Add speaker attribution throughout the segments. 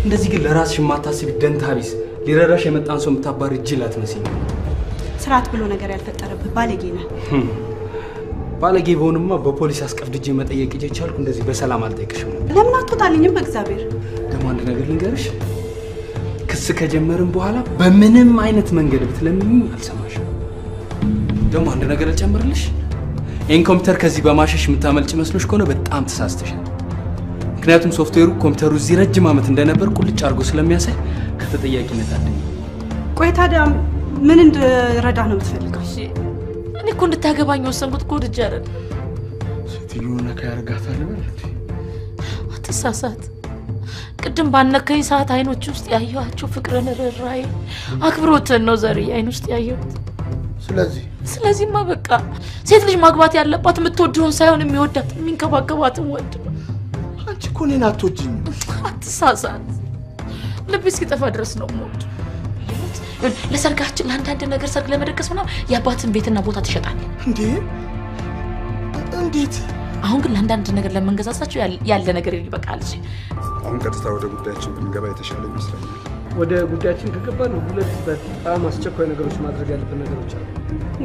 Speaker 1: እንደዚህ ግን ለራስሽ ማታስቢ ደንታቢስ ሊረዳሽ የመጣን ሰው ምታባሪ ጅላት መስኝ
Speaker 2: ስርዓት ብሎ ነገር ያልፈጠረብህ ባለጌ ነህ።
Speaker 1: ባለጌ በሆንማ በፖሊስ አስቀፍድጄ መጠየቅ ይቻልኩ እንደዚህ በሰላም አልጠይቅሽም።
Speaker 2: ለምን አትወጣልኝም? በእግዚአብሔር
Speaker 1: ደግሞ አንድ ነገር ልንገርሽ፣ ክስ ከጀመርን በኋላ በምንም አይነት መንገድ ብትለምኝ አልሰማሽም። ደግሞ አንድ ነገር ልጨምርልሽ፣ ይህን ኮምፒውተር ከዚህ በማሸሽ የምታመልጭ መስሎሽ ከሆነ በጣም ተሳስተሻል። ምክንያቱም ሶፍትዌሩ ኮምፒውተሩ እዚህ ረጅም ዓመት እንደነበር ቁልጭ አድርጎ ስለሚያሳይ ከተጠያቂነት አለኝ።
Speaker 2: ቆይ ታዲያ ምን እንድረዳህ ነው የምትፈልገው?
Speaker 3: እሺ እኔ እኮ እንድታገባኝ ወሰንኩት እኮ ልጅ አይደል?
Speaker 1: ሴትዮና ካያርጋታል ማለት
Speaker 3: አትሳሳት። ቅድም ባነከኝ ሰዓት አይኖች ውስጥ ያየኋቸው ፍቅርን፣ ርህራሄ፣ አክብሮትን ነው ዘርዬ አይን ውስጥ ያየሁት። ስለዚህማ በቃ ሴት ልጅ ማግባት ያለባት የምትወደውን ሳይሆን የሚወዳት የሚንከባከባትን ወንድ ነው።
Speaker 4: አንቺ እኮ እኔን አትወጂኝ።
Speaker 3: አትሳሳት። ልብ እስኪጠፋ ድረስ ነው የምወድ። ለሰርጋችን ለአንዳንድ ነገር ሰርግ ለመደገስ ምናምን የአባትን ቤትና ቦታ ትሸጣለህ
Speaker 4: እንዴ? እንዴት?
Speaker 3: አሁን ግን ለአንዳንድ ነገር ለመንገዛሳቸው ያለ ነገር ይበቃል። እሺ
Speaker 5: አሁን ቀጥታ ወደ ጉዳያችን ብንገባ የተሻለ ይመስለኛል።
Speaker 1: ወደ ጉዳያችን ከገባን ሁለት በጣም አስቸኳይ ነገሮች ማድረግ ያለብን ነገሮች አሉ።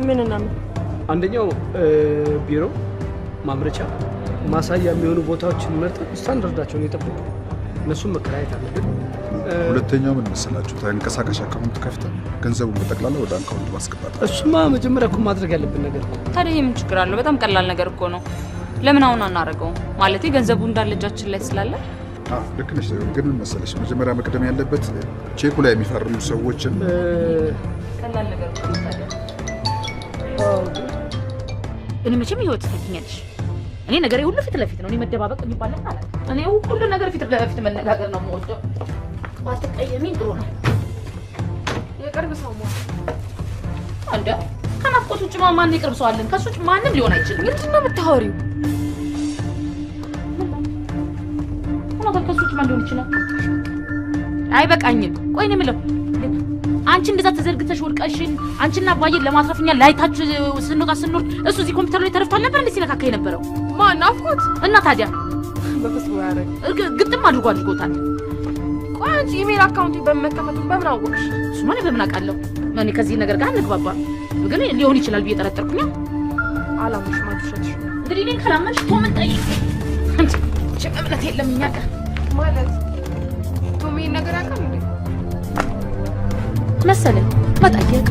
Speaker 2: ምን እና ምን?
Speaker 1: አንደኛው ቢሮ፣ ማምረቻ፣ ማሳያ የሚሆኑ ቦታዎችን መርጠን ስታንዳርዳቸውን የጠበቁ እነሱን መከራየት አለብን።
Speaker 5: ሁለተኛው ምን መሰላችሁ? ተንቀሳቃሽ አካውንት ከፍተን ገንዘቡን በጠቅላላ ወደ አካውንት ማስገባት።
Speaker 1: እሱማ መጀመሪያ እኮ ማድረግ ያለብን ነገር ነው።
Speaker 6: ታዲያ ይሄ ምን ችግር አለው? በጣም ቀላል ነገር እኮ ነው። ለምን አሁን አናረገው? ማለቴ ገንዘቡ እንዳለ እጃችን ላይ ስላለ።
Speaker 5: ልክ ነሽ። ግን ምን መሰለሽ መጀመሪያ መቅደም ያለበት ቼኩ ላይ የሚፈርሙ ሰዎችን
Speaker 6: ቀላል ነገር ነው። ታዲያ
Speaker 3: እኔ መቼም ህይወት ትፈትኛለሽ። እኔ ነገር ሁሉ ፊት ለፊት ነው። እኔ መደባበቅ የሚባል ነገር አለ። እኔ ሁሉ ነገር ፊት ለፊት መነጋገር ነው የምወደው። ባትቀየሚኝ ጥሩ ነው።
Speaker 6: የቅርብ ሰው ነው
Speaker 3: አንተ። ከናፍቆት ውጭ ማን የቅርብ ሰው አለን? ከሱ ውጭ ማንም ሊሆን አይችልም።
Speaker 6: ምንድን ነው የምታወሪው?
Speaker 3: ከሱ ውጭ ማን ሊሆን ይችላል? አይበቃኝም። ቆይ ነው የምለው አንቺ እንደዛ ተዘርግተሽ ወርቀሽን አንቺና አባዬን ለማትረፍኛ ላይታች ስንወጣ ስንወርድ እሱ እዚህ ኮምፒውተር ላይ ተረፍቷል ነበር እንዴ ሲነካካ የነበረው?
Speaker 6: ማን አፍቆት?
Speaker 3: እና ታዲያ
Speaker 6: በፍጹም ያረግ
Speaker 3: ግጥም አድርጎታል።
Speaker 6: ቆይ አንቺ ኢሜል አካውንት በመከፈቱ በምን አወቅሽ?
Speaker 3: እሱ ማን በምን አውቃለሁ? እኔ ከዚህ ነገር ጋር እንግባባ ግን ሊሆን ይችላል ብዬ ጠረጠርኩኝ።
Speaker 6: አላምንሽ ማትሸሽ
Speaker 3: እንግዲህ እኔን ካላመንሽ ኮመንት ጠይቂ። አንቺ እምነት የለም እኛ ጋር
Speaker 6: ማለት ቶሚ ነገር ያውቃል እንዴ
Speaker 3: መሰለኝ መጠየቅ።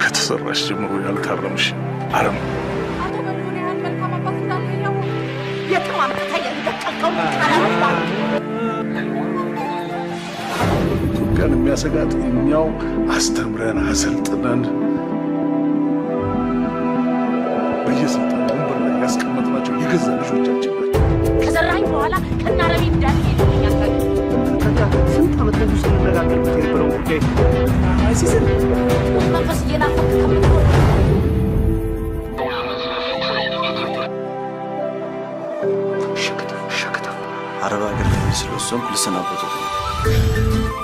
Speaker 7: ከተሰራሽ ጀምሮ ያልታረምሽ አረም ኢትዮጵያን የሚያሰጋት እኛው አስተምረን አሰልጥነን በየስልጣን ወንበር ላይ ያስቀመጥናቸው የገዛ ልጆቻችን ናቸው።
Speaker 3: ከዘራኝ በኋላ ከናረቢ እንዳል ይልኛል።
Speaker 1: ስንት ዓመት ነው ስንነጋገር የነበረው ጉዳይ አይሲስን
Speaker 3: መንፈስ እየናፈቅ
Speaker 4: ሸክታ አረብ ሀገር ስለወሰንኩ ልሰናበቱት ነው።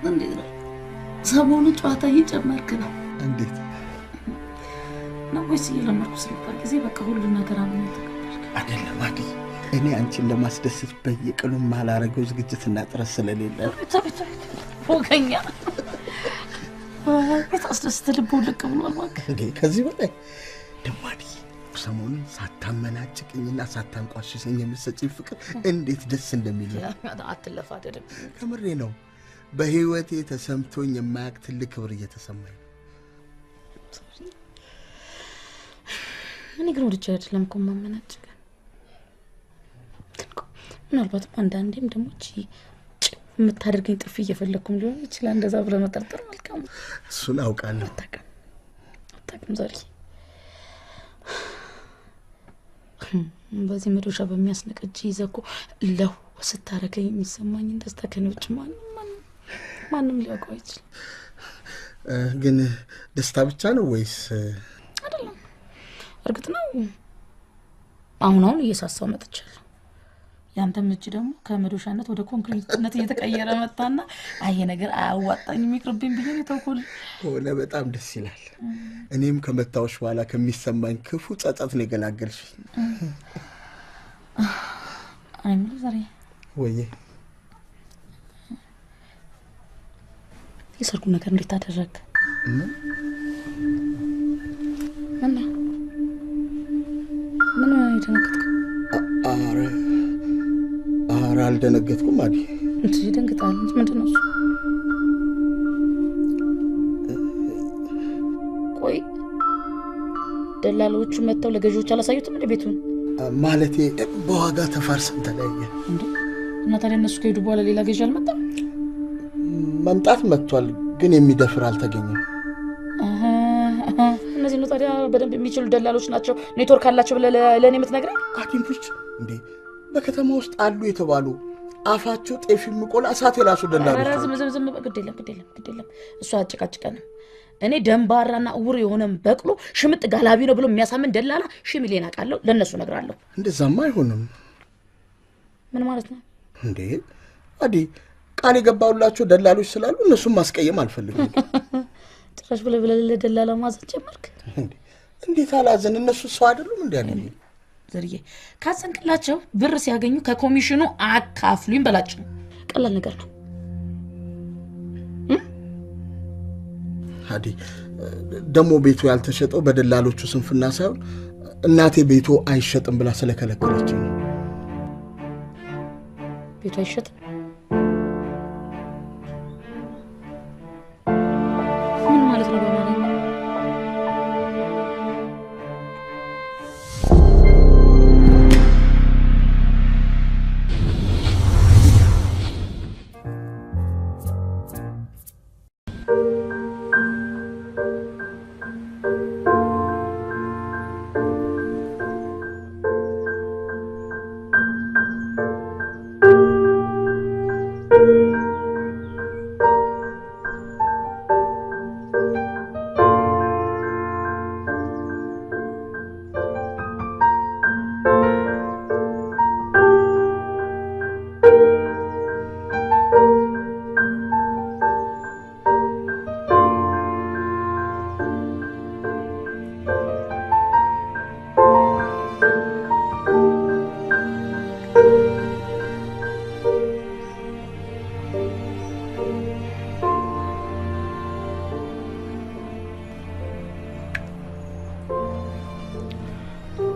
Speaker 3: እንዴት ነው ሰሞኑን ጨዋታ እየጨመርክ ነው?
Speaker 8: እንዴት
Speaker 3: ነው ወይስ እየለመድኩ ስለመጣ ጊዜ በቃ ሁሉ ነገር አምነህ ተቀበልክ?
Speaker 8: አይደለም አዲ፣ እኔ አንቺን ለማስደሰት በየቀኑ ማላረገው ዝግጅትና ጥረት ስለሌለ
Speaker 3: ፎገኛ በታስደስት ልቦ ልቅ ብሏል ማለት
Speaker 8: እንዴ። ከዚህ በላይ ደግሞ አዲ ሰሞኑን ሳታመናጭቅኝና ሳታንቋሽሽኝ የምትሰጪኝ ፍቅር እንዴት ደስ እንደሚል
Speaker 3: አትለፋ አይደለም።
Speaker 8: ከምሬ ነው። በህይወቴ ተሰምቶኝ የማያውቅ ትልቅ ክብር እየተሰማኝ።
Speaker 3: እኔ ግን ወድጄ አይደለም እኮ ማመናጭቅ። ምናልባት አንዳንዴም ደግሞ የምታደርገኝ ጥፊ እየፈለኩም ሊሆን ይችላል። እንደዛ ብለህ መጠርጠር መልካም።
Speaker 8: እሱን አውቃለሁ።
Speaker 3: አታውቅም ዛሬ በዚህ መዶሻ በሚያስነቀጅ ይዘኮ ለው ስታረገኝ የሚሰማኝ ደስታ ከኔ ውጭ ማንም ሊያውቀው አይችልም።
Speaker 8: ግን ደስታ ብቻ ነው ወይስ?
Speaker 3: አይደለም፣ እርግጥ ነው አሁን እየሳሳው መጥቻለሁ። ያንተም እጅ ደግሞ ከመዶሻነት ወደ ኮንክሪትነት እየተቀየረ መጣና አይ ነገር አያዋጣኝም ይቅርብኝ ብዬ ተውኩል።
Speaker 8: ሆነ በጣም ደስ ይላል። እኔም ከመታወሽ በኋላ ከሚሰማኝ ክፉ ጸጸት ነው የገላገልሽ።
Speaker 3: አይ ምን ዛሬ
Speaker 8: ወይ
Speaker 3: የሰርጉ ነገር እንዴት አደረገ? ምን አይደነግጥኩ?
Speaker 8: ኧረ አልደነገጥኩም አዲ።
Speaker 3: እንዴ ደንግጣል? ምንድነው እሱ? ቆይ ደላሎቹ መተው ለገዢዎች አላሳዩትም እንዴ ቤቱን?
Speaker 8: ማለቴ በዋጋ ተፋርሰን ተለያየ
Speaker 3: እንዴ። እና ታዲያ እነሱ ከሄዱ በኋላ ሌላ ገዢ አልመጣም?
Speaker 8: መምጣት መጥቷል፣ ግን የሚደፍር አልተገኘም።
Speaker 3: እነዚህ ነው ታዲያ በደንብ የሚችሉ ደላሎች ናቸው ኔትወርክ አላቸው ብለህ ለኔ የምትነግረኝ?
Speaker 8: አዲምብች እንዴ በከተማ ውስጥ አሉ የተባሉ አፋቸው ጤፍ የሚቆላ እሳት የላሱ ደላሎች።
Speaker 3: ኧረ ዝም ግድ የለም እሱ አጨቃጭቀንም። እኔ ደንባራና እውር የሆነም በቅሎ ሽምጥ ጋላቢ ነው ብሎ የሚያሳምን ደላላ ሺህ ሚሊዮን አውቃለሁ፣ ለነሱ እነግራለሁ።
Speaker 8: እንደዛማ አይሆንም።
Speaker 3: ምን ማለት ነው
Speaker 8: እንዴ? አዲ ቃል የገባውላቸው ደላሎች ስላሉ እነሱም ማስቀየም አልፈልግም።
Speaker 3: ጭራሽ ብለህ ለደላላ ማዘን ጀመርክ
Speaker 8: እንዴ? እንዴት አላዘን? እነሱ ሰው አይደሉም እንዴ? ያለኝ
Speaker 3: ዘርዬ ካዘንክላቸው ብር ሲያገኙ ከኮሚሽኑ አካፍሉኝ በላቸው። ቀላል ነገር ነው።
Speaker 8: አዲ ደሞ ቤቱ ያልተሸጠው በደላሎቹ ስንፍና ሳይሆን እናቴ ቤቱ አይሸጥም ብላ ስለከለከለችኝ ነው።
Speaker 3: ቤቱ አይሸጥም? ምን ማለት ነው በማለት ነው?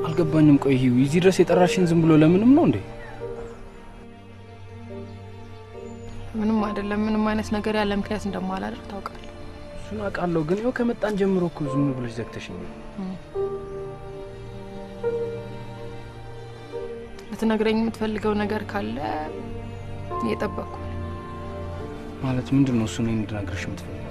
Speaker 1: አልገባኝም። ቆይ እዚህ ድረስ የጠራሽን ዝም ብሎ ለምንም ነው እንዴ?
Speaker 6: ምንም አይደለም። ምንም አይነት ነገር ያለ ምክንያት እንደማላደርግ ታውቃለህ።
Speaker 1: እሱን አውቃለሁ፣ ግን ያው ከመጣን ጀምሮ እኮ ዝም ብለሽ ዘግተሽኝ።
Speaker 6: ልትነግረኝ የምትፈልገው ነገር ካለ እየጠበቅኩ።
Speaker 1: ማለት ምንድነው እሱ ነው እንድነግርሽ የምትፈልጊው?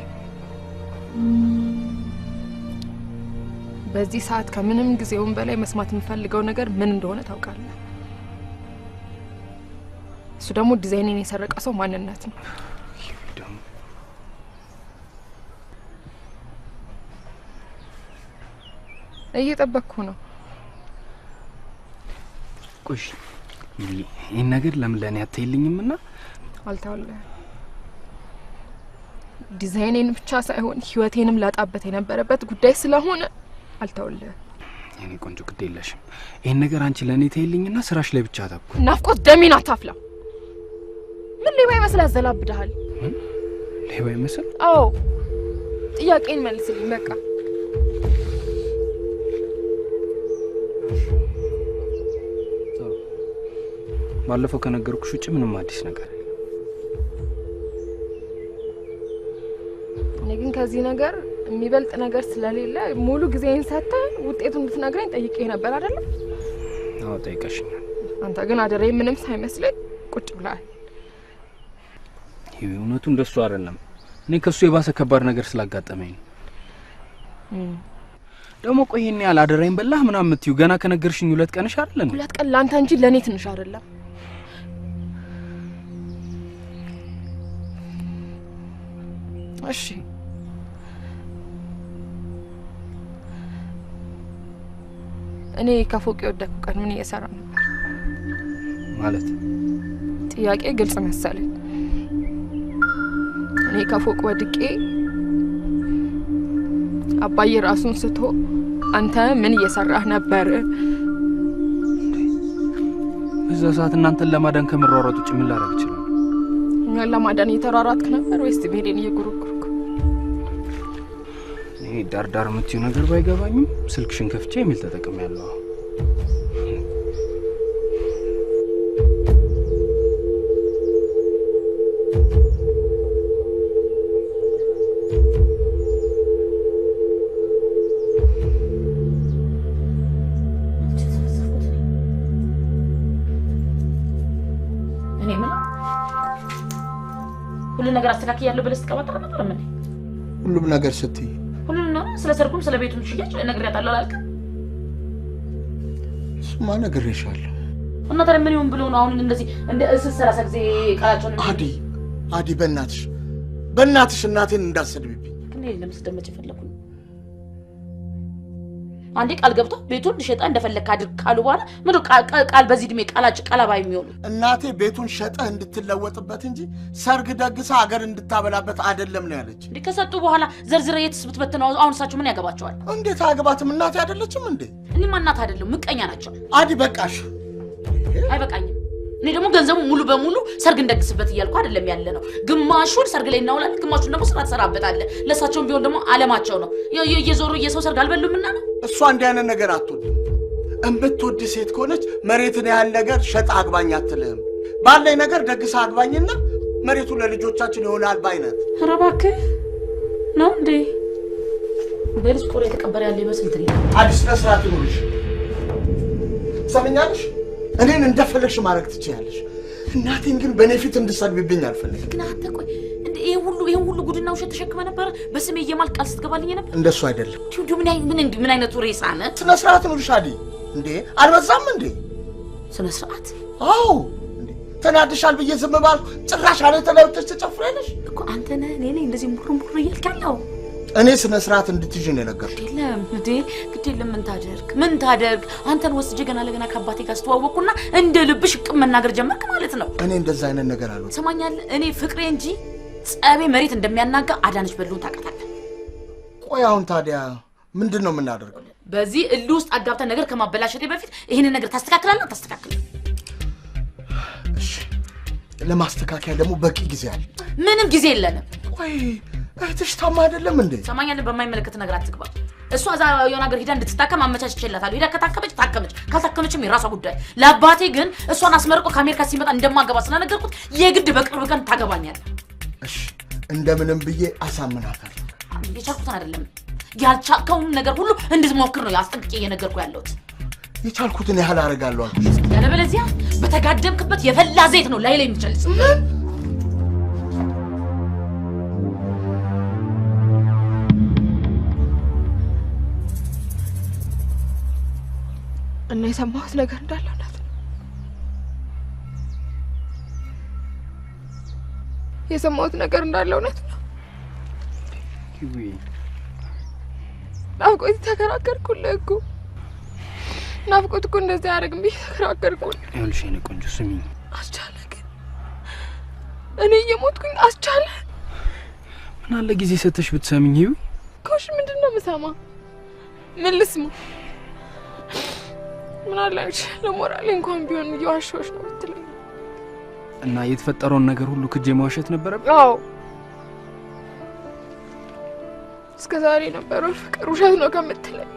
Speaker 6: በዚህ ሰዓት ከምንም ጊዜውን በላይ መስማት የምፈልገው ነገር ምን እንደሆነ ታውቃለህ? እሱ ደግሞ ዲዛይኔን የሰረቀ ሰው ማንነት ነው። እየጠበቅኩ ነው።
Speaker 1: ቆይ ይሄን ነገር ለምን ለኔ አትይልኝምና?
Speaker 6: አልታውልህ።
Speaker 9: ዲዛይኔን ብቻ ሳይሆን ህይወቴንም ላጣበት የነበረበት ጉዳይ ስለሆነ አልተውልህ።
Speaker 1: የኔ ቆንጆ ግድ የለሽም። ይሄን ነገር አንቺ ለኔ ተይልኝና ስራሽ ላይ ብቻ አታኩ።
Speaker 9: ናፍቆት ደሜን አታፍላ። ምን ሌባ ይመስል ያዘላብድሃል?
Speaker 1: ምን ሌባ ይመስል?
Speaker 9: አዎ ጥያቄን መልስልኝ በቃ።
Speaker 1: ባለፈው ከነገርኩሽ ውጪ ምንም አዲስ ነገር የለም።
Speaker 9: እኔ ግን ከዚህ ነገር የሚበልጥ ነገር ስለሌለ ሙሉ ጊዜን ሰጥተህ ውጤቱን እንድትነግረኝ ጠይቄ ነበር አይደል?
Speaker 1: አዎ ጠይቀሽኛል።
Speaker 9: አንተ ግን አደረኝ ምንም ሳይመስለኝ ቁጭ ብለሃል።
Speaker 1: ይሄ እውነቱ እንደሱ አይደለም። እኔ ከሱ የባሰ ከባድ ነገር ስላጋጠመኝ ነው። ደግሞ ቆይ ይሄን ያህል አደረኝ በላህ ምናምን የምትዩ ገና ከነገርሽኝ 2 ቀንሽ አይደለም?
Speaker 9: 2 ቀን ላንተ እንጂ ለኔ ትንሽ አይደለም። እሺ እኔ ከፎቅ የወደኩ ቀን ምን እየሰራ ነበር?
Speaker 1: ማለት
Speaker 9: ጥያቄ ግልጽ መሰለኝ። እኔ ከፎቅ ወድቄ አባዬ ራሱን ስቶ አንተ ምን እየሰራህ ነበር?
Speaker 1: በዛ ሰዓት እናንተን ለማዳን ከመሯሯጥ ውጭ ምን ላደርግ እችላለሁ?
Speaker 9: እኛን ለማዳን እየተሯሯጥክ ነበር ወይስ ቤዴን እየጉርጉርክ?
Speaker 1: ይሄ ዳርዳር የምትይው ነገር ባይገባኝም ስልክሽን ከፍቼ ኢሜል ተጠቅሜያለሁ።
Speaker 3: ሁሉ ነገር አስተካክያለሁ ብለህ ስትቀባጥር ነበር ምን?
Speaker 8: ሁሉም ነገር ስትይ
Speaker 3: ሁሉም ነው ስለ ሰርጉም ስለ ቤቱም ሽያጭ ነግሬያታለሁ አላልክም?
Speaker 8: እሱማ ነግሬሻለሁ።
Speaker 3: እና ታዲያ ምን ይሁን ብሎ ነው አሁን እንደዚህ እንደ እስሰራሳ ጊዜ ቃላቸውን
Speaker 8: አዲ በእናትሽ እናቴን እንዳሰድብብኝ።
Speaker 3: ግን ለምን ስደመጭ ፈለኩኝ? አንዴ ቃል ገብቶ ቤቱን ሸጣ እንደፈለክ አድርግ ካሉ በኋላ ምን ቃል በዚህ እድሜ ቃላባይ የሚሆኑ?
Speaker 8: እናቴ ቤቱን ሸጠህ እንድትለወጥበት እንጂ ሰርግ ደግሳ ሀገር እንድታበላበት አይደለም ነው ያለች።
Speaker 3: እንዴ ከሰጡ በኋላ ዘርዝረ የትስብት በተናው አሁን እሳቸው ምን ያገባቸዋል?
Speaker 8: እንዴት አያገባትም? እናቴ አይደለችም እንዴ?
Speaker 3: እኔማ እናት አይደለም ምቀኛ ናቸው።
Speaker 8: አዲ በቃሽ።
Speaker 3: አይበቃኝም። እኔ ደግሞ ገንዘቡ ሙሉ በሙሉ ሰርግ እንደግስበት እያልኩ አይደለም ያለ ነው። ግማሹን ሰርግ ላይ እናውላለን፣ ግማሹን ደግሞ ስራ ተሰራበታለን። ለሳቸውም ቢሆን ደግሞ አለማቸው ነው። የዞሩ የሰው ሰርግ አልበሉምና ነው።
Speaker 8: እሷ እንዲህ አይነት ነገር አትወድም። እምትወድ ሴት ከሆነች መሬትን ያህል ነገር ሸጣ አግባኝ አትልህም። ባለኝ ነገር ደግሳ አግባኝና መሬቱ ለልጆቻችን ይሆናል ባይነት።
Speaker 3: ኧረ እባክህ ነው እንዴ? በልጅ ቆሬ የተቀበረ ያለ ይመስል ትሪ
Speaker 8: አዲስ ለስራት ይኖርሽ። ሰምኛለሽ? እኔን እንደፈለግሽ ማድረግ ትችያለሽ። እናቴን ግን በኔ ፊት እንድትሰድብብኝ አልፈልግም።
Speaker 3: ግን አንተ ቆይ እንዴ ይሄን ሁሉ ጉድና ውሸት ተሸክመ ነበር በስሜ የማል ቃል ስትገባልኝ ነበር?
Speaker 8: እንደሱ አይደለም።
Speaker 3: ምን አይነቱ ሬሳ ነህ?
Speaker 8: ስነ ስርዓት ኑርሽ አዲ። እንዴ አልበዛም እንዴ?
Speaker 3: ስነ ስርዓት?
Speaker 8: አዎ እንዴ ተናድሻል ብዬ ዝም ባልኩ ጭራሽ አለ ተለውጥሽ ትጨፍሪያለሽ
Speaker 3: እኮ አንተ ነህ። እኔ እንደዚህ ሙርሙር እያልካለሁ።
Speaker 8: እኔ ስነ ስርዓት እንድትይዥ ነው የነገርኩት።
Speaker 3: የለም እንዴ ግዴለም ምን ታደርግ አንተን ወስጄ ገና ለገና ከአባቴ ጋር ስተዋወቅኩና እንደ ልብሽ ቅም መናገር ጀመርክ ማለት ነው።
Speaker 8: እኔ እንደዛ አይነት ነገር አልወድም።
Speaker 3: ሰማኛለህ? እኔ ፍቅሬ እንጂ ጸቤ መሬት እንደሚያናጋ አዳነች በሉን ታውቃታለህ።
Speaker 8: ቆይ አሁን ታዲያ ምንድነው የምናደርገው?
Speaker 3: በዚህ እልህ ውስጥ አጋብተን ነገር ከማበላሸቴ በፊት ይሄንን ነገር ታስተካክላለህ ታስተካክላለህ?
Speaker 8: እሺ ለማስተካከያ ደግሞ በቂ ጊዜ አለ።
Speaker 3: ምንም ጊዜ የለንም።
Speaker 8: ቆይ እህትሽ ታማ አይደለም እንዴ?
Speaker 3: ሰማኛለህ? በማይመለከት ነገር አትግባ። እሷ እዛ የሆነ ነገር ሂዳ እንድትታከም አመቻችቼላታለሁ። ሂዳ ከታከመች ታከመች፣ ካልታከመችም የራሷ ጉዳይ። ለአባቴ ግን እሷን አስመርቆ ከአሜሪካ ሲመጣ እንደማገባ ስለነገርኩት የግድ በቅርብ ቀን ታገባኛለህ።
Speaker 8: እሺ እንደምንም ብዬ አሳምናታለሁ።
Speaker 3: የቻልኩትን አይደለም ያልቻልከውን ነገር ሁሉ እንድትሞክር ነው አስጠንቅቄ እየነገርኩ ያለሁት።
Speaker 8: የቻልኩትን ያህል አደርጋለሁ አልኩሽ።
Speaker 3: ያለበለዚያ በተጋደምክበት የፈላ ዘይት ነው ላይ የሚጨልስ።
Speaker 9: እና የሰማሁት ነገር እንዳለ እውነት ነው። የሰማሁት ነገር እንዳለ እውነት ነው። ናፍቆት ተከራከርኩልህ እኮ። ናፍቆት እኮ እንደዚህ አያደርግም ብዬ ተከራከርኩልህ።
Speaker 1: ይኸውልሽ የእኔ ቆንጆ ስሚኝ።
Speaker 9: አስቻለ ግን እኔ እየሞትኩኝ አስቻለ።
Speaker 1: ምን አለ ጊዜ ሰተሽ ብትሰሚኝ ይው
Speaker 9: ኮሽ ምንድነው መሰማ ምን ልስማ ምን አለሽ ለሞራሌ እንኳን ቢሆን እየዋሸሁሽ ነው ብትለኝ
Speaker 1: እና የተፈጠረውን ነገር ሁሉ ክጄ ማዋሸት ነበረብኝ
Speaker 9: አዎ እስከ ዛሬ ነበረው ፍቅር ውሸት ነው ከምትለኝ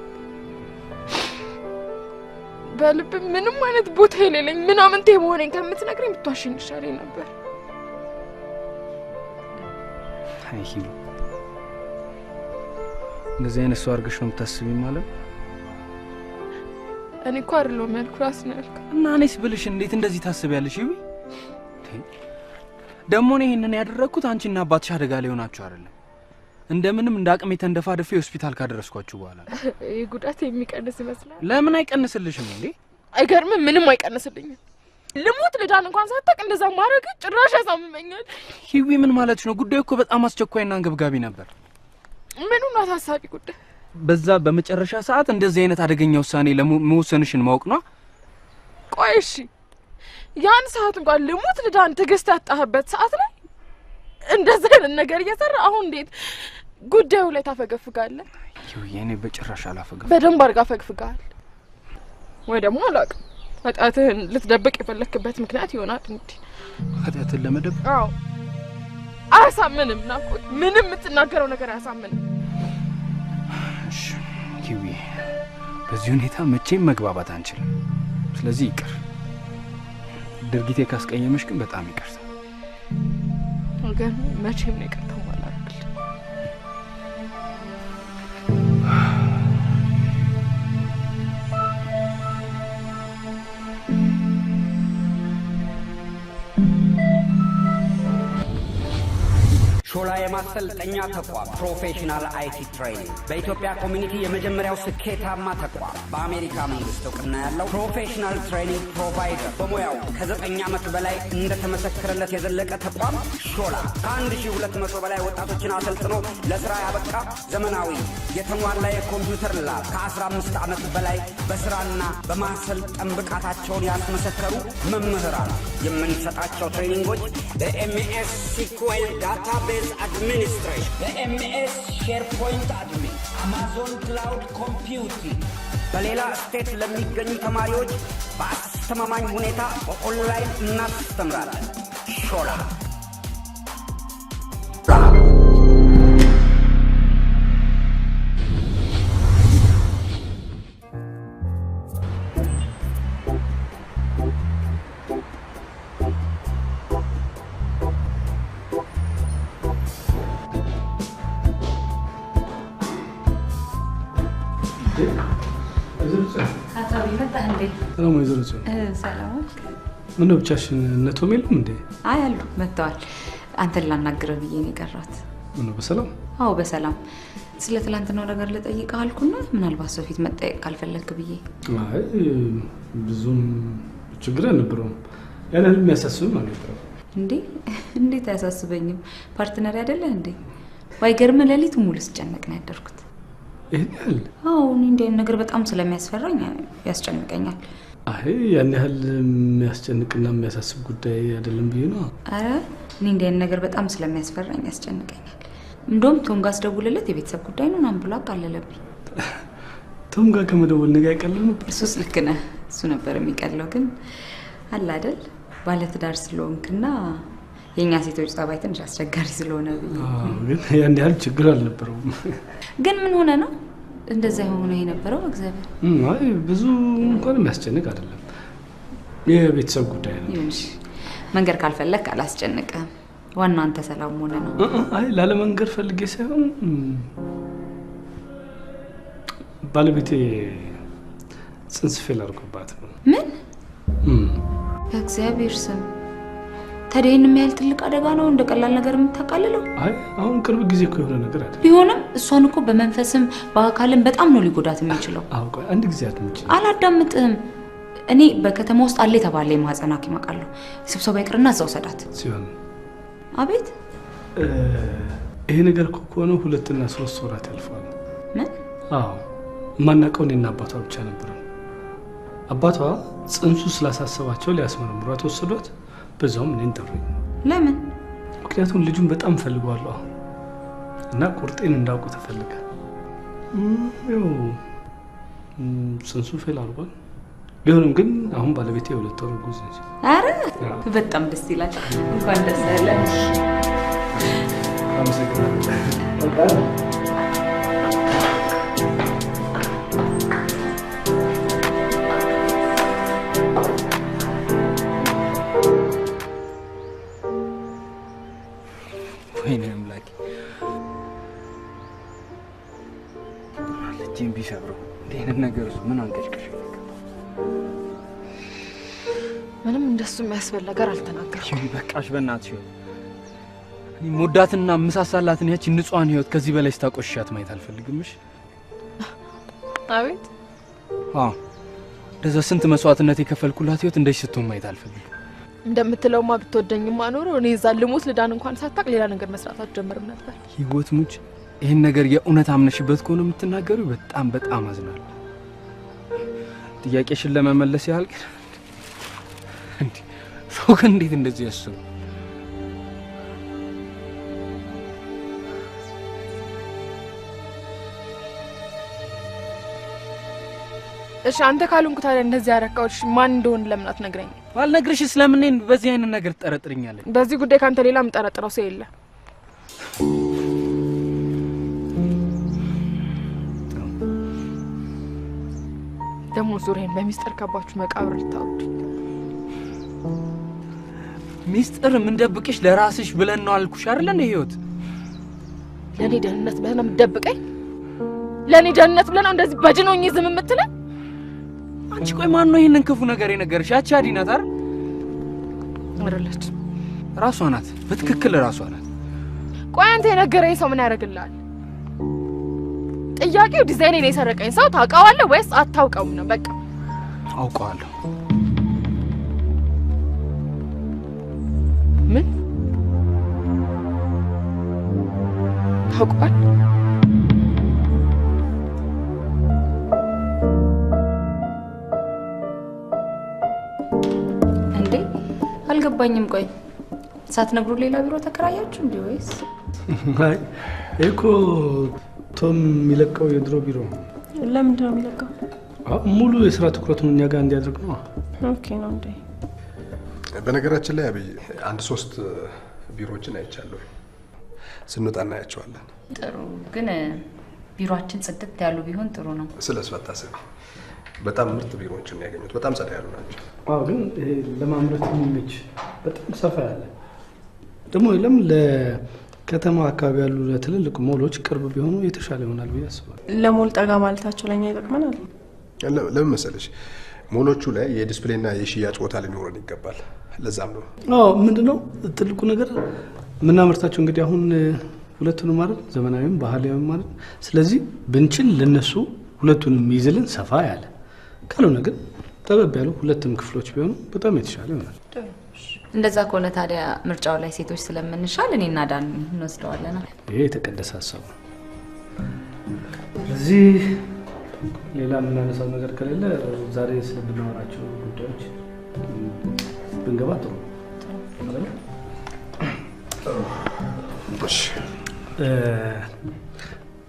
Speaker 9: በልብ ምንም አይነት ቦታ የሌለኝ ምናምን ተመሆነኝ ከምትነግረኝ ብትዋሽኝ ይሻለኝ ነበር
Speaker 1: አይ ሂሉ እንደዚህ አይነት ሰው አድርገሽ ነው የምታስቢኝ ማለት
Speaker 9: እኔ እኮ አይደለም ያልኩ ራስ ነው ያልኩ
Speaker 1: እና እኔስ ብልሽ እንዴት እንደዚህ ታስቢያለሽ ይው ደሞ ነው ይሄንን ያደረኩት አንቺና አባትሽ አደጋ ላይ ሆናችሁ አይደለም እንደምንም እንዳቅም የተንደፋደፈ ሆስፒታል ካደረስኳችሁ በኋላ
Speaker 9: ይሄ ጉዳት የሚቀንስ ይመስላል
Speaker 1: ለምን አይቀንስልሽም እንዴ
Speaker 9: አይገርምም ምንም አይቀንስልኝም ልሙት ልዳን እንኳን ሳታቅ እንደዛ ማድረግ ጭራሽ ያሳምመኛል
Speaker 1: ሂዊ ምን ማለት ነው ጉዳዩ እኮ በጣም አስቸኳይና አንገብጋቢ ነበር
Speaker 9: ምኑን አሳሳቢ ጉዳይ
Speaker 1: በዛ በመጨረሻ ሰዓት እንደዚህ አይነት አደገኛ ውሳኔ ለመወሰንሽን ማወቅ ነው
Speaker 9: ቆይ እሺ ያን ሰዓት እንኳን ልሙት ልዳን ትግስት ያጣህበት ሰዓት ላይ እንደዛ አይነት ነገር እየሰራ አሁን እንዴት ጉዳዩ ላይ ታፈገፍጋለህ
Speaker 1: ሂዊ እኔ በጭራሽ አላፈገፍ
Speaker 9: በደንብ አድርጋ ፈግፍጋል ወይ ደግሞ አላውቅም ኃጢአትህን ልትደብቅ የፈለክበት ምክንያት ይሆናል እንዴ
Speaker 1: ኃጢአትን ለመደበቅ
Speaker 9: አዎ አያሳምንም ናቁት ምንም የምትናገረው ነገር አያሳምንም
Speaker 1: እሺ ሂዊ በዚህ ሁኔታ መቼም መግባባት አንችልም ስለዚህ ይቅር ድርጊቴ ካስቀየመሽ ግን በጣም ይቅርታ
Speaker 9: ግን መቼም ነው ይቅርታው ማላረግል
Speaker 10: ሾላ የማሰልጠኛ ተቋም ፕሮፌሽናል አይቲ ትሬኒንግ በኢትዮጵያ ኮሚኒቲ የመጀመሪያው ስኬታማ ተቋም በአሜሪካ መንግስት እውቅና ያለው ፕሮፌሽናል ትሬኒንግ ፕሮቫይደር በሙያው ከ9 ዓመት በላይ እንደተመሰከረለት የዘለቀ ተቋም ሾላ ከ1200 በላይ ወጣቶችን አሰልጥኖ ለስራ ያበቃ ዘመናዊ የተሟላ የኮምፒውተር ላብ ከ15 ዓመት በላይ በስራና በማሰልጠን ብቃታቸውን ያስመሰከሩ መምህራን የምንሰጣቸው ትሬኒንጎች በኤምኤስ ሲኩዌል ዳታቤዝ administration በኤምኤስ ሼርፖይንት አድሚን አማዞን ክላውድ ኮምፒውቲንግ በሌላ ስቴት ለሚገኙ ተማሪዎች በአስተማማኝ ሁኔታ በኦንላይን እናስተምራለን ሾላ
Speaker 1: ሰላም ወይዘሮ
Speaker 11: ሰላም
Speaker 1: ምን ነው ብቻሽን ነቶም የለም እንዴ
Speaker 11: አይ አሉ መጥተዋል አንተን ላናግረው ብዬ ነው የቀራት
Speaker 1: ምን ነው በሰላም
Speaker 11: አዎ በሰላም ስለ ትላንትናው ነገር ልጠይቅህ አልኩና ምናልባት ሰው ፊት መጠየቅ ካልፈለክ ብዬ
Speaker 1: አይ ብዙም ችግር አልነበረውም ያንን የሚያሳስብም አልነበረም
Speaker 11: እንዴት አያሳስበኝም ፓርትነር አይደለህ እንዴ ዋይገርም ለሊት ሙሉ ስጨነቅ ነው ያደርኩት
Speaker 1: ይሄን
Speaker 11: አዎ እንዴ ነገር በጣም ስለሚያስፈራኝ ያስጨንቀኛል
Speaker 1: አይ ያን ያህል የሚያስጨንቅና የሚያሳስብ ጉዳይ አይደለም ብዬ ነው
Speaker 11: አረ እንዴ ነገር በጣም ስለሚያስፈራኝ ያስጨንቀኛል እንደውም ቶንጋ አስደውልለት የቤተሰብ ጉዳይ ነው ናም ብሎ አቃለለብኝ
Speaker 1: ቶንጋ ከመደወል ነገ ያቀለው ነበር
Speaker 11: እሱስ ልክ ነህ እሱ ነበር የሚቀለው ግን አለ አይደል ባለ ትዳር ስለሆንክና የኛ ሴቶች ጸባይ ትንሽ አስቸጋሪ ስለሆነ
Speaker 1: ግን ያን ያህል ችግር አልነበረውም
Speaker 11: ግን ምን ሆነ ነው እንደዛ ሆነ የነበረው እግዚአብሔር
Speaker 1: አይ ብዙ እንኳን የሚያስጨንቅ አይደለም የቤተሰብ ጉዳይ ነው
Speaker 11: ይሁንሽ መንገር ካልፈለክ አላስጨንቅም ዋናው አንተ ሰላም ሆነ ነው
Speaker 1: አይ ላለ መንገር ፈልጌ ሳይሆን ባለቤቴ ጽንስ ፌል አድርጎባት ነው
Speaker 11: ምን በእግዚአብሔር ስም ታዲያን የሚያህል ትልቅ አደጋ ነው እንደ ቀላል ነገር የምታቃልለው
Speaker 1: አይ አሁን ቅርብ ጊዜ እኮ የሆነ ነገር አይደል
Speaker 11: ቢሆንም እሷን እኮ በመንፈስም በአካልም በጣም ነው ሊጎዳት የሚችለው
Speaker 1: አውቀ አንድ ጊዜ አትምጪ
Speaker 11: አላዳምጥም እኔ በከተማ ውስጥ አለ የተባለ የማህፀን ሐኪም አውቃለሁ ስብሰባ ይቅርና እዛው ሰዳት
Speaker 1: ሲሆን
Speaker 11: አቤት
Speaker 1: ይሄ ነገር እኮ ነው 2 እና 3 ወራት ያልፋል
Speaker 11: ምን
Speaker 1: አዎ ማናቀው እኔና አባቷ ብቻ ነበር አባቷ ጽንሱ ስላሳሰባቸው ሊያስመረምሯት ወሰዷት በዛውም እኔን ጠሩኝ
Speaker 11: ለምን
Speaker 1: ምክንያቱም ልጁን በጣም ፈልጓለሁ እና ቁርጤን እንዳውቁ ተፈልገ ያው ጽንሱ ፌል አድርጓል። ቢሆንም ግን አሁን ባለቤቴ የሁለት ወር ጉዝ ነች።
Speaker 11: አረ በጣም ደስ ይላል። እንኳን ደስ ያለሽ።
Speaker 1: አመሰግናለሁ።
Speaker 12: ወይኔ አምላኬ ልጅን ቢሰብረው እንዴት ነገር ምን አንቀሽቀሽ?
Speaker 9: ምንም እንደሱ የሚያስበል ነገር አልተናገርኩም።
Speaker 1: በቃሽ በእናትሽ። እኔ ሞዳትና መሳሳላትን ያቺ ንጹሃን ህይወት ከዚህ በላይ ስታቆሽሻት ማየት አልፈልግምሽ።
Speaker 9: አቤት
Speaker 1: እንደዛ ስንት መስዋዕትነት የከፈልኩላት ህይወት እንደዚህ ስትሆን ማየት አልፈልግም።
Speaker 9: እንደምትለውማ ብትወደኝማ ኖሮ እኔ እዛ ልሞት ልዳን እንኳን ሳታቅ ሌላ ነገር መስራት አትጀምርም ነበር።
Speaker 1: ህይወት ሙጭ ይሄን ነገር የእውነት አምነሽበት ከሆነ የምትናገሪው በጣም አዝናለሁ። ጥያቄሽን ለመመለስ ያህል ግን ሰው ግን እንዴት እንደዚህ ያስቡ?
Speaker 9: እሺ አንተ ካልሆንኩ ታዲያ እንደዚህ ያረካውሽ ማን እንደሆነ ለምን አትነግረኝ?
Speaker 1: ባልነግርሽ ስለምን እኔን በዚህ አይነት ነገር ትጠረጥሪኛለሽ?
Speaker 9: በዚህ ጉዳይ ካንተ ሌላ የምጠረጥረው ሰው የለ። ደግሞ ዙሬን በሚስጥር ከባችሁ መቃብር ልታወዱ።
Speaker 1: ሚስጥር ምን ደብቅሽ ለራስሽ ብለን ነው አልኩሽ አይደል? እንደ ህይወት
Speaker 9: ለኔ ደህንነት ብለህ ነው የምትደብቀኝ? ለኔ ደህንነት ብለህ ነው እንደዚህ በጅኖኝ ዝም የምትለኝ?
Speaker 1: አንቺ ቆይ ማን ነው ይሄንን ክፉ ነገር የነገርሽ? ያቺ አዲናት አይደል?
Speaker 9: አይደለች፣
Speaker 1: ራሷ ናት። በትክክል ራሷ ናት።
Speaker 9: ቆይ አንተ የነገረኝ ሰው ምን ያደርግልሃል? ጥያቄው ዲዛይኔን የሰረቀኝ ሰው ታውቀዋለህ ወይስ አታውቀውም ነው? በቃ
Speaker 1: አውቀዋለሁ።
Speaker 9: ምን ታውቀዋል?
Speaker 11: እንዴ አልገባኝም። ቆይ ሳትነግሩ ሌላ ቢሮ ተከራያችሁ እንዴ ወይስ?
Speaker 13: አይ እኮ ቶም የሚለቀው የድሮ ቢሮ ነው።
Speaker 9: ለምንድን ነው የሚለቀው?
Speaker 13: ሙሉ የስራ ትኩረቱን እኛ ጋር እንዲያደርግ ነው።
Speaker 9: ኦኬ ነው እንዴ?
Speaker 5: በነገራችን ላይ አብይ 1-3 ቢሮዎችን አይቻለሁ። ስንወጣ እናያቸዋለን።
Speaker 11: ጥሩ ግን ቢሮአችን ጽድት ያሉ ቢሆን ጥሩ ነው።
Speaker 5: ስለሱ አታስቢ። በጣም ምርጥ ቢሮዎችን ያገኙት በጣም ጸዳ ያሉ ናቸው።
Speaker 13: አዎ ግን ለማምረት የሚመች በጣም ሰፋ ያለ ደግሞ ለምን ለከተማ አካባቢ ያሉ ለትልልቅ ሞሎች ቅርብ ቢሆኑ የተሻለ ይሆናል ብዬ አስባለሁ።
Speaker 9: ለሞል ጠጋ ማለታቸው ለኛ ይጠቅመናል።
Speaker 5: ለምን መሰለሽ ሞሎቹ ላይ የዲስፕሌይና የሽያጭ ቦታ ሊኖረን ይገባል። ለዛም ነው።
Speaker 13: አዎ ምንድነው ትልቁ ነገር ምናመርታቸው እንግዲህ አሁን ሁለቱንም ማለት ዘመናዊም ባህላዊም ማለት ስለዚህ ብንችል ለነሱ ሁለቱንም ይዝልን ሰፋ ያለ ካልሆነ ግን ጠበብ ያሉ ሁለቱም ክፍሎች ቢሆኑ በጣም የተሻለ ይሆናል።
Speaker 11: እንደዛ ከሆነ ታዲያ ምርጫው ላይ ሴቶች ስለምንሻል እኔና ዳን እንወስደዋለን።
Speaker 13: ይሄ የተቀደሰ ሀሳብ ነው። እዚህ ሌላ የምናነሳው ነገር ከሌለ ዛሬ ስለምናወራቸው ጉዳዮች ብንገባ ጥሩ ነው።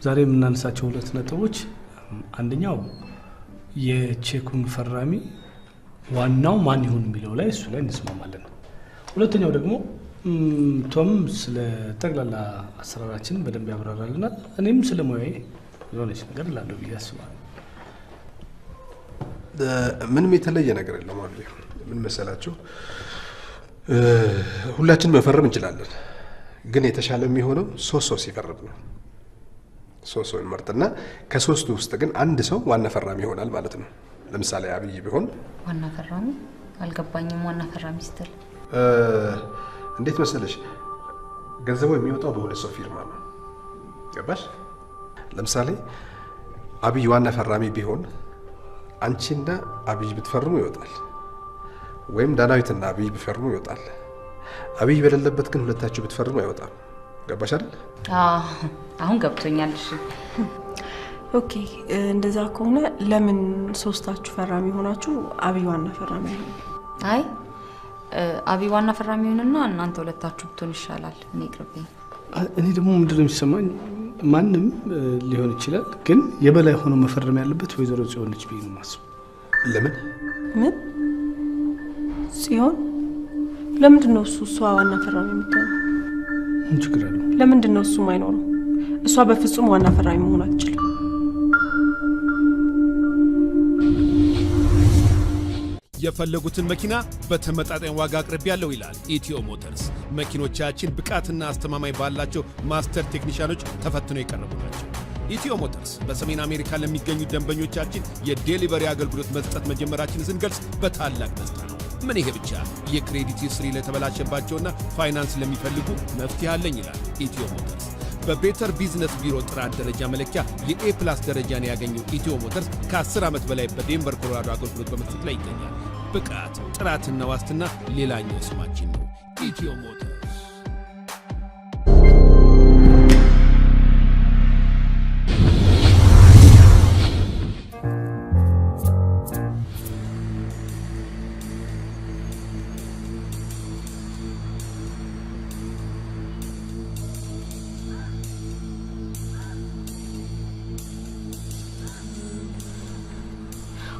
Speaker 13: ዛሬ የምናነሳቸው 2 ነጥቦች አንደኛው የቼኩን ፈራሚ ዋናው ማን ይሁን የሚለው ላይ እሱ ላይ እንስማማለን። ሁለተኛው ደግሞ ቶም ስለ ጠቅላላ አሰራራችን በደንብ ያብራራልናል። እኔም ስለ ሙያዬ የሆነች ነገር ላለው ብዬ አስባለሁ።
Speaker 5: ምንም የተለየ ነገር የለም አለ። ምን መሰላችሁ ሁላችን መፈረም እንችላለን፣ ግን የተሻለ የሚሆነው 3 ሰው ሲፈርም ነው። 3 ሰው እንመርጥና ከ3ቱ ውስጥ ግን አንድ ሰው ዋና ፈራሚ ይሆናል ማለት ነው። ለምሳሌ አብይ ቢሆን
Speaker 11: ዋና ፈራሚ አልገባኝም። ዋና ፈራሚ ስትል
Speaker 5: እንዴት መሰለሽ ገንዘቡ የሚወጣው በ2 ሰው ፊርማ ነው። ገባሽ? ለምሳሌ አብይ ዋና ፈራሚ ቢሆን አንቺና አብይ ብትፈርሙ ይወጣል፣ ወይም ዳናዊትና አብይ ቢፈርሙ ይወጣል። አብይ በሌለበት ግን ሁለታችሁ ብትፈርሙ አይወጣም። ገባሽ አይደል?
Speaker 11: አሁን ገብቶኛል። እሺ
Speaker 9: ኦኬ፣ እንደዛ ከሆነ ለምን 3ታችሁ ፈራሚ ሆናችሁ አብይ ዋና ፈራሚ ነው?
Speaker 11: አይ አብይ ዋና ፈራሚ ሆነና እናንተ ሁለታችሁ ብትሆን ይሻላል። እኔ ይቅርብኝ።
Speaker 13: እኔ ደግሞ ምንድነው የሚሰማኝ ማንም ሊሆን ይችላል ግን የበላይ ሆኖ መፈረም ያለበት ወይዘሮ ጽዮን ነች ብዬ ነው የማስበው።
Speaker 5: ለምን
Speaker 14: ምን ጽዮን ለምንድን ነው እሷ ዋና ፈራሚ የምትሆነው?
Speaker 13: ምን ችግር አለው?
Speaker 14: ለምንድን ነው እሱ የማይኖረው? እሷ በፍጹም ዋና ፈራሚ መሆን አትችልም።
Speaker 15: የፈለጉትን መኪና በተመጣጣኝ ዋጋ አቅርብ ያለው ይላል ኢትዮ ሞተርስ። መኪኖቻችን ብቃትና አስተማማኝ ባላቸው ማስተር ቴክኒሻኖች ተፈትነው የቀረቡ ናቸው። ኢትዮ ሞተርስ በሰሜን አሜሪካ ለሚገኙ ደንበኞቻችን የዴሊቨሪ አገልግሎት መስጠት መጀመራችንን ስንገልጽ በታላቅ ደስታ ነው። ምን ይሄ ብቻ! የክሬዲት ሂስትሪ ለተበላሸባቸውና ፋይናንስ ለሚፈልጉ መፍትሄ አለኝ ይላል ኢትዮ ሞተርስ። በቤተር ቢዝነስ ቢሮ ጥራት ደረጃ መለኪያ የኤ+ ደረጃን ያገኘው ኢትዮ ሞተርስ ከ10 ዓመት በላይ በዴንቨር ኮሎራዶ አገልግሎት በመስጠት ላይ ይገኛል። ብቃት፣ ጥራትና ዋስትና ሌላኛው ስማችን ነው። ኢትዮ ሞተርስ።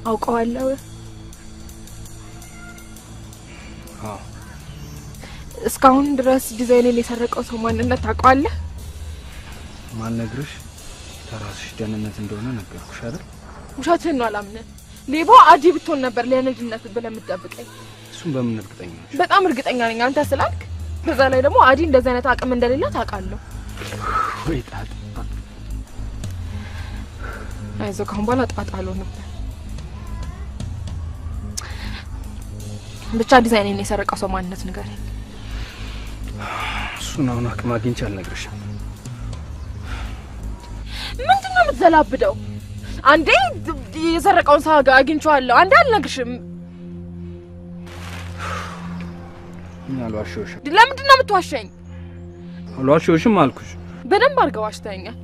Speaker 9: አውቀዋለሁ። እስካሁን ድረስ ዲዛይንን የሰረቀው ሰው ማንነት ታውቀዋለህ?
Speaker 12: ማን ነግርሽ? ተራስሽ ደህንነት እንደሆነ ነገርኩሽ አይደል?
Speaker 9: ውሸትህን ነው አላምነህ። ሌባው አዲ ብትሆን ነበር ለነድነት ብለህ የምትጠብቀኝ።
Speaker 12: እሱን በምን እርግጠኛ ነሽ?
Speaker 9: በጣም እርግጠኛ ነኝ አንተ ስላልክ። በዛ ላይ ደግሞ አዲ እንደዚህ አይነት አቅም እንደሌለ ታውቃለሁ።
Speaker 12: ወይ ጣጣ።
Speaker 9: አይዞህ ካሁን በኋላ ጣጣ አልሆንም። ብቻ ዲዛይንን የሰረቀው ሰው ማንነት ንገረኝ።
Speaker 12: እሱን አሁን አቅም አግኝቼ አልነግርሽም።
Speaker 9: ምንድን ነው የምትዘላብደው? አንዴ የሰረቀውን ሰው አግኝቼዋለሁ፣ አንዴ አልነግርሽም።
Speaker 12: አልዋሸሁሽም።
Speaker 9: ለምንድን ነው የምትዋሸኝ?
Speaker 12: አልዋሸሁሽም አልኩሽ።
Speaker 9: በደንብ አድርገህ ዋሽተኸኛል።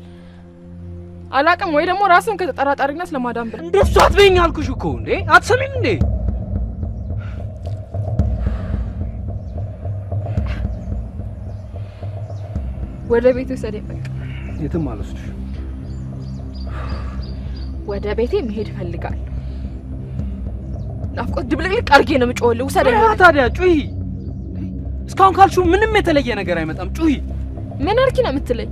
Speaker 9: አላቅም ወይ ደግሞ ራስን ከተጠራጣሪነት ለማዳን ብለህ
Speaker 12: እንደሱ አትበይኝ አልኩሽ እኮ። እንዴ አትሰሚም እንዴ?
Speaker 9: ወደ ቤት ውሰደኝ በቃ።
Speaker 12: የትም አልወስድሽ።
Speaker 9: ወደ ቤቴ መሄድ እፈልጋለሁ። ናፍቆት ድብልቅልቅ አድርጌ ነው የምጮህልህ። ውሰደኝ።
Speaker 12: ታዲያ ጩሂ። እስካሁን ካልሽው ምንም የተለየ ነገር አይመጣም። ጩሂ።
Speaker 9: ምን አርኪ ነው የምትለኝ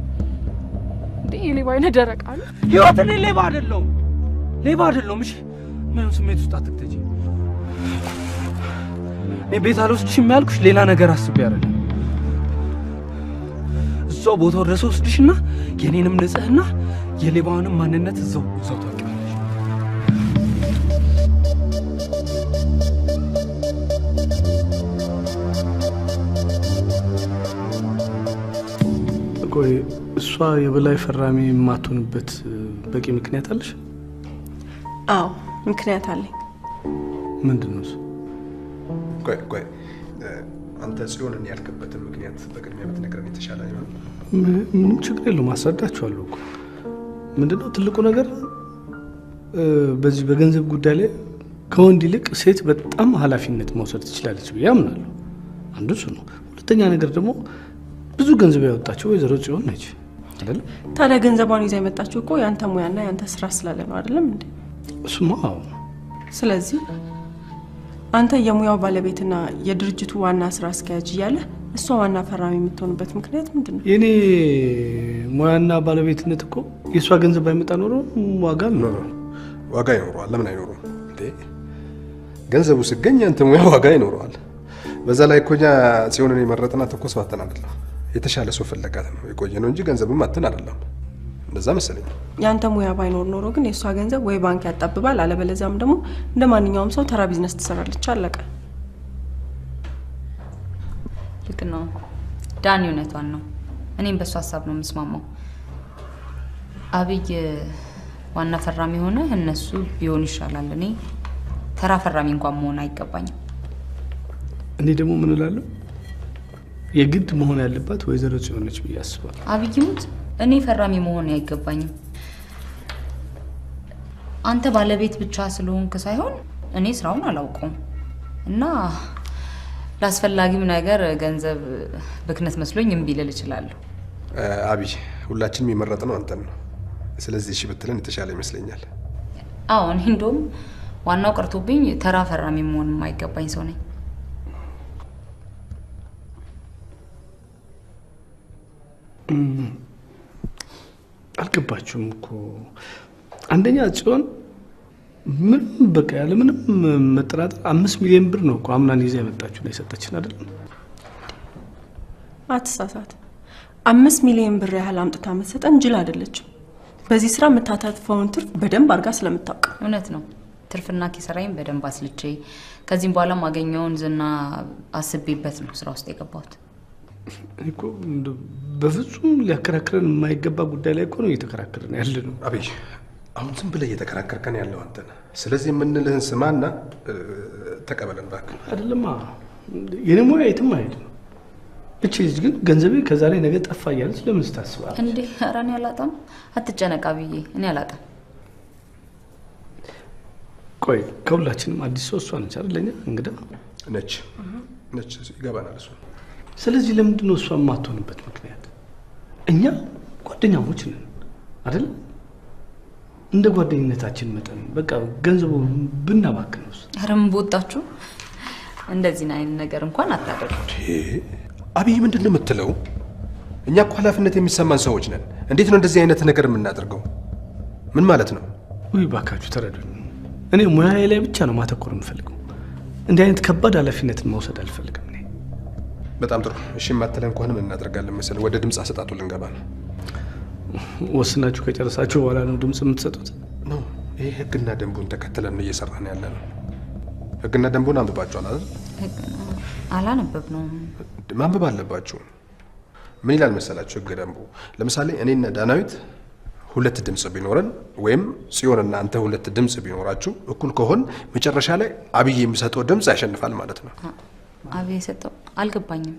Speaker 9: እንዴ? የሌባ አይነ ደረቅ አለ።
Speaker 12: ህይወት እኔ ሌባ አይደለሁም፣ ሌባ አይደለሁም። እሺ ምንም ስሜት ውስጥ አትክተጂ። እኔ ቤት አልወስድሽም ያልኩሽ ሌላ ነገር አስቤ አይደለም። እዛው ቦታው ድረስ ወስድሽና የኔንም ንጽህና የሌባውንም ማንነት እዛው ታውቂዋለሽ።
Speaker 13: ቆይ እሷ የበላይ ፈራሚ የማትሆንበት በቂ ምክንያት አለሽ?
Speaker 14: አዎ ምክንያት አለኝ።
Speaker 13: ምንድነው እሱ?
Speaker 5: ቆይ አንተ ጽዮንን ያልክበትን ምክንያት በቅድሚያ ብትነግረን የተሻለ ይሆናል።
Speaker 13: ምንም ችግር የለውም፣ አስረዳችኋለሁ እኮ። ምንድነው ትልቁ ነገር በዚህ በገንዘብ ጉዳይ ላይ ከወንድ ይልቅ ሴት በጣም ኃላፊነት መውሰድ ትችላለች ብዬ አምናለሁ። አንዱ እሱ ነው። ሁለተኛ ነገር ደግሞ ብዙ ገንዘብ ያወጣችው ወይዘሮ ጽዮን ነች አይደል?
Speaker 14: ታዲያ ገንዘቧን ይዛ የመጣችው እኮ ያንተ ሙያና ያንተ ስራ ስላለ ነው አይደለም እንዴ?
Speaker 13: እሱማ አዎ።
Speaker 14: ስለዚህ አንተ የሙያው ባለቤትና የድርጅቱ ዋና ስራ አስኪያጅ እያለ እሷ ዋና ፈራሚ የምትሆንበት ምክንያት ምንድነው?
Speaker 13: የኔ ሙያና ባለቤትነት እኮ የእሷ ገንዘብ አይመጣ ኖሮ ዋጋ
Speaker 5: ይኖረዋል። ለምን አይኖረውም እንዴ? ገንዘቡ ሲገኝ አንተ ሙያ ዋጋ ይኖረዋል። በዛ ላይ እኮ እኛ ጽዮንን የመረጥናት እኮ ሰው አተን አይደለም፣ የተሻለ ሰው ፍለጋት ነው የቆየ ነው እንጂ ገንዘብም አተን አይደለም። እንደዛ መሰለኝ።
Speaker 14: ያንተ ሙያ ባይኖር ኖሮ ግን የእሷ ገንዘብ ወይ ባንክ ያጣብባል፣ አለበለዚያም ደግሞ እንደ ማንኛውም ሰው ተራ ቢዝነስ ትሰራለች። አለቀ።
Speaker 11: ልክ ነው ዳኒ፣ እውነቷን ነው። እኔም በሱ ሀሳብ ነው የምስማማው። አብይ ዋና ፈራሚ ሆነ እነሱ ቢሆን ይሻላል። እኔ ተራ ፈራሚ እንኳን መሆን አይገባኝም።
Speaker 13: እኔ ደግሞ ምን እላለሁ የግድ መሆን ያለባት ወይዘሮ ጽዮን ነች ብዬ አስባለሁ።
Speaker 11: አብይ ሙት እኔ ፈራሚ መሆን አይገባኝም። አንተ ባለቤት ብቻ ስለሆንክ ሳይሆን እኔ ስራውን አላውቀውም እና ላስፈላጊም ነገር ገንዘብ ብክነት መስሎኝ እምቢ ልል እችላለሁ።
Speaker 5: አብይ ሁላችንም የመረጥነው አንተን ነው። ስለዚህ እሺ ብትለን የተሻለ ይመስለኛል።
Speaker 11: አዎ እኔ እንደውም ዋናው ቀርቶብኝ ተራ ፈራሚ መሆን የማይገባኝ ሰው ነኝ።
Speaker 13: አልገባችሁም እኮ አንደኛ ጽዮን ምን በቃ ያለ ምንም መጠራጠር 5 ሚሊዮን ብር ነው እኮ አምናን ይዛ ያመጣችሁ ነው የሰጠችን አይደል?
Speaker 14: አትሳሳት። 5 ሚሊዮን ብር ያህል አምጥታ መሰጠን ጅል አይደለችም። በዚህ ስራ የምታተርፈውን ትርፍ በደንብ አርጋ ስለምታውቅ
Speaker 11: እውነት ነው። ትርፍና ኪሳራዬን በደንብ አስልቼ ከዚህም በኋላ ማገኘውን ዝና አስቤበት ነው ስራ ውስጥ የገባሁት።
Speaker 13: እኮ በፍጹም ሊያከራክረን የማይገባ ጉዳይ ላይ እኮ ነው እየተከራከርን ያለ ነው።
Speaker 5: አብይ አሁን ዝም ብለህ እየተከራከርከን ያለው አንተ ነህ። ስለዚህ የምንልህን ስማና ተቀበለን እባክህ።
Speaker 13: አይደለማ የኔ ሙያ የትም አይሄድም። እቺ ልጅ ግን ገንዘቤ ከዛ ላይ ነገ ጠፋ እያለች ለምን ስታስባለች
Speaker 11: እንዴ? ኧረ እኔ አላጣም። አትጨነቅ አብዬ፣ እኔ አላጣም።
Speaker 13: ቆይ ከሁላችንም አዲስ ሰው እሷ ነች አይደለኛ? እንግዳ
Speaker 5: ነች ይገባናል እሱ።
Speaker 13: ስለዚህ ለምንድን ነው እሷ የማትሆንበት ምክንያት? እኛ ጓደኛሞች ነን አይደል? እንደ ጓደኝነታችን መጠን በቃ ገንዘቡ ብናባክነውስ?
Speaker 11: ኧረ ምን በወጣችሁ እንደዚህ አይነት ነገር እንኳን አታደርጉ።
Speaker 5: አብይ ምንድን ነው የምትለው? እኛ እኮ ኃላፊነት የሚሰማን ሰዎች ነን። እንዴት ነው እንደዚህ አይነት ነገር የምናደርገው? ምን ማለት ነው?
Speaker 13: ውይ ባካችሁ ተረዱኝ። እኔ ሙያዬ ላይ ብቻ ነው ማተኮር የምፈልገው። እንዲህ አይነት ከባድ ኃላፊነትን መውሰድ አልፈልግም።
Speaker 5: በጣም ጥሩ። እሺ ማተለን ከሆነ ምን እናደርጋለን መሰለህ? ወደ ድምጽ አሰጣጡ ልንገባ ነው።
Speaker 13: ወስናችሁ ከጨረሳችሁ በኋላ ነው ድምጽ የምትሰጡት?
Speaker 5: ነው ይሄ ህግና ደንቡን ተከትለን ነው እየሰራን ያለ ነው። ህግና ደንቡን አንብባችኋል አይደል?
Speaker 11: አላነበብነውም።
Speaker 5: ማንበብ አለባችሁ። ምን ይላል መሰላችሁ ህግ ደንቡ? ለምሳሌ እኔና ዳናዊት 2 ድምጽ ቢኖረን ወይም ጽዮንና አንተ 2 ድምጽ ቢኖራችሁ እኩል ከሆን መጨረሻ ላይ አብይ የሚሰጠው ድምጽ ያሸንፋል ማለት ነው።
Speaker 11: አብይ የሰጠው አልገባኝም።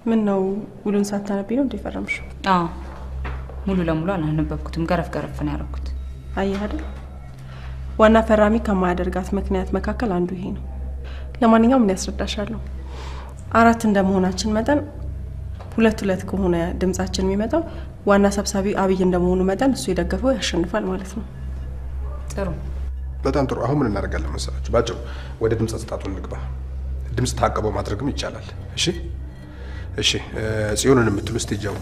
Speaker 14: ምን ነው ውሉን ሳታነቢ ነው እንደፈረምሽ?
Speaker 11: አዎ ሙሉ ለሙሉ አላነበብኩትም። ገረፍ ነው ያደረኩት።
Speaker 14: አየህ አይደል? ዋና ፈራሚ ከማያደርጋት ምክንያት መካከል አንዱ ይሄ ነው። ለማንኛውም ምን ያስረዳሻለሁ? 4 እንደመሆናችን መጠን 2 ከሆነ ድምጻችን የሚመጣው ዋና ሰብሳቢ አብይ እንደመሆኑ መጠን እሱ የደገፈው ያሸንፋል ማለት ነው።
Speaker 11: ጥሩ፣
Speaker 5: በጣም ጥሩ። አሁን ምን እናደርጋለን መሰላችሁ? ባጭሩ ወደ ድምጽ አሰጣጡ እንግባ። ድምጽ ታቀበ ማድረግም ይቻላል። እሺ ጽዮንን የምትሉ እስቲ ጃው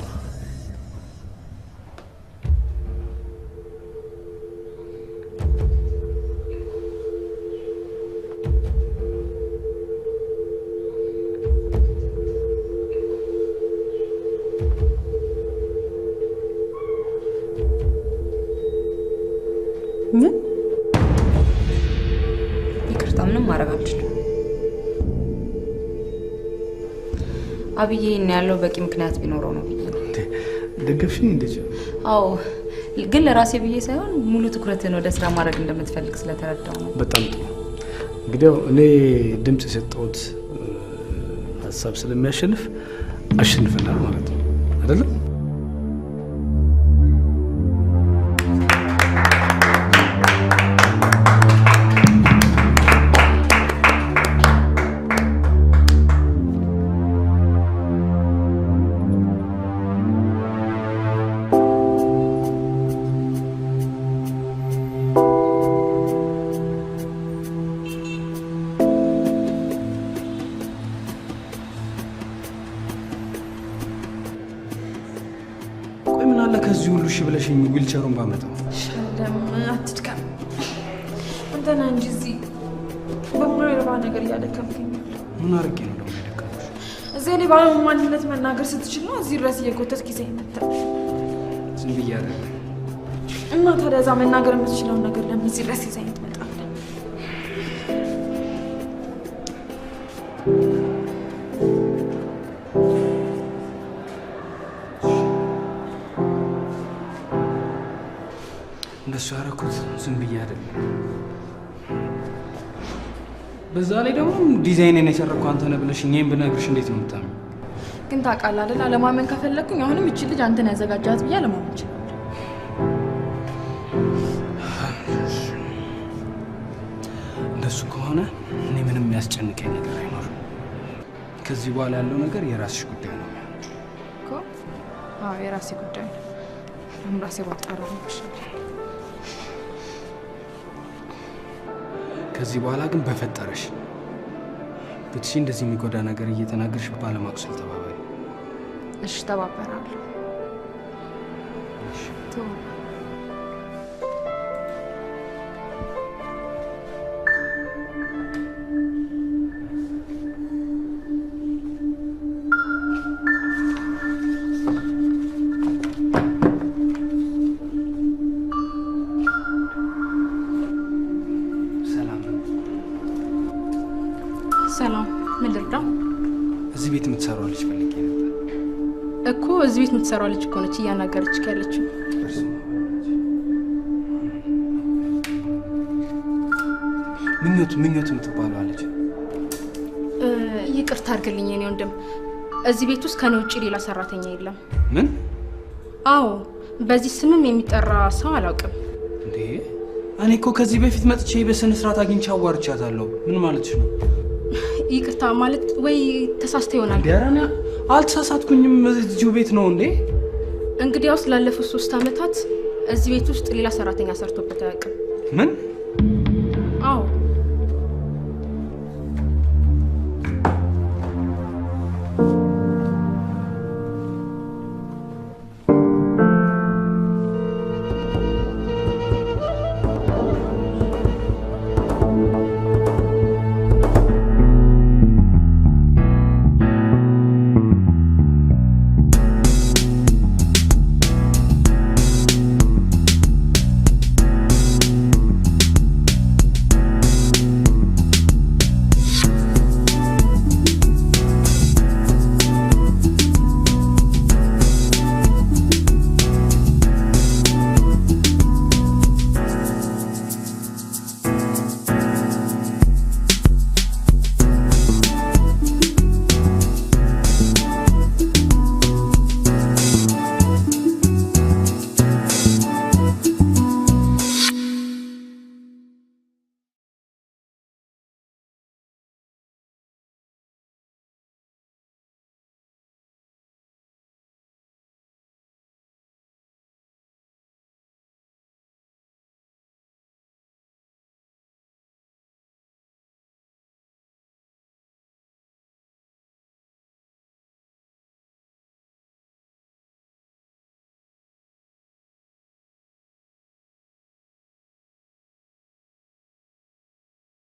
Speaker 14: ምን?
Speaker 11: ይቅርታ ምንም ማድረግ አልችልም። አብዬ እና ያለው በቂ ምክንያት ቢኖረው ነው ብዬ ነው።
Speaker 13: ደገፍሽኝ እንደዚህ?
Speaker 11: አዎ ግን ለራሴ ብዬ ሳይሆን ሙሉ ትኩረትን ወደ ስራ ማድረግ እንደምትፈልግ ስለተረዳው ነው።
Speaker 13: በጣም ጥሩ። እንግዲህ እኔ ድምጽ የሰጠሁት ሀሳብ ስለሚያሸንፍ አሸንፈናል ማለት ነው አይደለም?
Speaker 1: ከዚህ ሁሉ እሺ ብለሽኝ ዊልቸሩን ባመጣው
Speaker 9: ሸለም አትድከም። አንተና እንጂ እዚህ በሙሉ የሌባ ነገር እያደከምከኝ።
Speaker 1: ምን አድርጌ ነው ደግሞ የደከምኩሽ?
Speaker 9: እዚህ የሌባ ማንነት መናገር ስትችል ነው እዚህ ድረስ እየጎተትክ ይዘኸኝ መጣህ።
Speaker 1: ዝም ብዬ አይደለም።
Speaker 9: እና ታዲያ እዛ መናገር የምትችለውን ነገር ለምን እዚህ ድረስ ይዘኸኝ ትመጣለህ?
Speaker 1: እንደሱ ያደረኩት ዝም ብዬ አይደለም። በዛ ላይ ደግሞ ዲዛይንን የሰራኩ አንተ ነህ ብለሽ እኔም ብነግርሽ እንዴት ነው የምታምኚው?
Speaker 9: ግን ታውቃለህ አይደል? አለማመን ከፈለኩኝ አሁንም እቺ ልጅ አንተን ያዘጋጃት ብዬ አለማመን እችላለሁ።
Speaker 1: እንደሱ ከሆነ እኔ ምንም የሚያስጨንቀኝ ነገር አይኖርም። ከዚህ በኋላ ያለው ነገር የራስሽ ጉዳይ ነው።
Speaker 9: አዎ የራሴ ጉዳይ ነው። ራሴ ባጣራው ይሻላል።
Speaker 1: ከዚህ በኋላ ግን በፈጠረሽ ብትሽ እንደዚህ የሚጎዳ ነገር እየተናገርሽ ባለማቁሰል ተባባሪ።
Speaker 9: እሺ ተባበራለሁ።
Speaker 1: እሺ
Speaker 16: ሰላም፣ ምን ልርዳው?
Speaker 1: እዚህ ቤት የምትሰራው ልጅ ፈልጌ ነበር
Speaker 16: እኮ። እዚህ ቤት የምትሰራው ልጅ እኮ ነች እያናገረች ያለችው።
Speaker 1: ምኞት የምትባለው ልጅ።
Speaker 16: ይቅርታ አድርግልኝ የኔ ወንድም፣ እዚህ ቤት ውስጥ ከኔ ውጭ ሌላ ሰራተኛ የለም።
Speaker 1: ምን?
Speaker 16: አዎ፣ በዚህ ስምም የሚጠራ ሰው አላውቅም።
Speaker 1: እንዴ እኔ እኮ ከዚህ በፊት መጥቼ በስነ ስርዓት አግኝቼ አዋርቻታለሁ። ምን ማለትሽ ነው?
Speaker 16: ይቅርታ ማለት ወይ ተሳስተ ይሆናል።
Speaker 1: ደራና አልተሳሳትኩኝም። እዚሁ ቤት ነው እንዴ?
Speaker 16: እንግዲያውስ ላለፉት 3 አመታት እዚህ ቤት ውስጥ ሌላ ሰራተኛ ሰርቶበት አያውቅም።
Speaker 1: ምን?